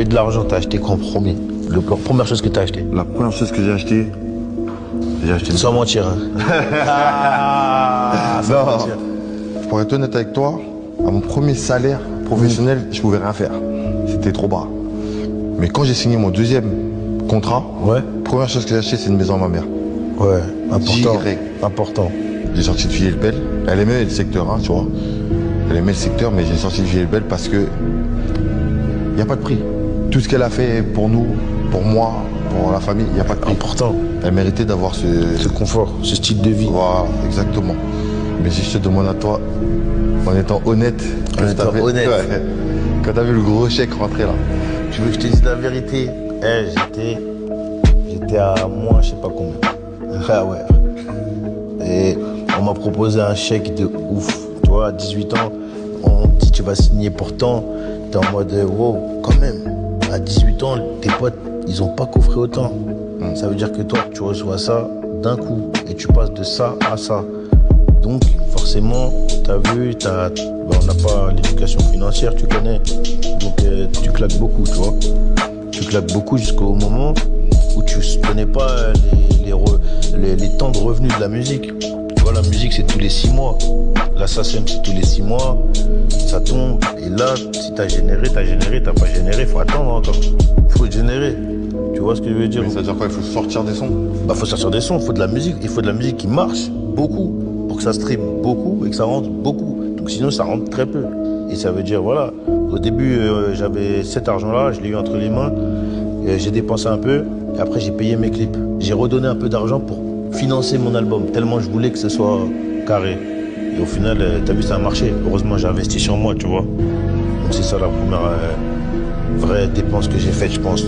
Et de l'argent, t'as acheté quoi en premier? La première chose que t'as acheté? La première chose que j'ai acheté une... Sans mentir, hein. Sans Non. mentir. Pour être honnête avec toi, à mon premier salaire professionnel, je pouvais rien faire. C'était trop bas. Mais quand j'ai signé mon deuxième contrat, Ouais. première chose que j'ai acheté, c'est une maison à ma mère. Ouais, important. Direct. Important. J'ai sorti de Villers-le-Bel. Elle aimait le secteur, hein, tu vois. Elle aimait le secteur, mais j'ai sorti de Villers-le-Bel parce que il n'y a pas de prix. Tout ce qu'elle a fait pour nous, pour moi, pour la famille, il n'y a pas de prix. Important. Elle méritait d'avoir Ce confort, ce style de vie. Voilà, exactement. Mais si je te demande à toi, en étant honnête, En étant honnête. Ouais, quand t'as vu le gros chèque rentrer là. Tu veux que je te dise la vérité? J'étais à moins, je sais pas combien. Ah ouais. Et on m'a proposé un chèque de ouf. Toi, à 18 ans, on te dit tu vas signer pour tant. T'es en mode wow, quand même. À 18 ans, tes potes, ils ont pas coffré autant. Ça veut dire que toi, tu reçois ça d'un coup et tu passes de ça à ça. Donc, forcément, t'as vu, on n'a pas l'éducation financière, tu connais. Donc, tu claques beaucoup, tu vois. Tu claques beaucoup jusqu'au moment où tu ne connais pas les temps de revenus de la musique. Tu vois, la musique, c'est tous les 6 mois. L'assassin, c'est tous les 6 mois. Ça tombe. Et là, si t'as généré, t'as pas généré, faut attendre encore. Faut générer. Tu vois ce que je veux dire? Mais ça veut dire quoi? Il faut sortir des sons? Bah, faut sortir des sons, il faut de la musique. Il faut de la musique qui marche beaucoup pour que ça stream beaucoup et que ça rentre beaucoup. Donc sinon, ça rentre très peu. Et ça veut dire, voilà, au début, j'avais cet argent-là, je l'ai eu entre les mains. J'ai dépensé un peu et après, j'ai payé mes clips. J'ai redonné un peu d'argent pour financer mon album, tellement je voulais que ce soit carré. Et au final, t'as vu, ça a marché. Heureusement, j'ai investi sur moi, tu vois. Donc c'est ça la première vraie dépense que j'ai faite, je pense.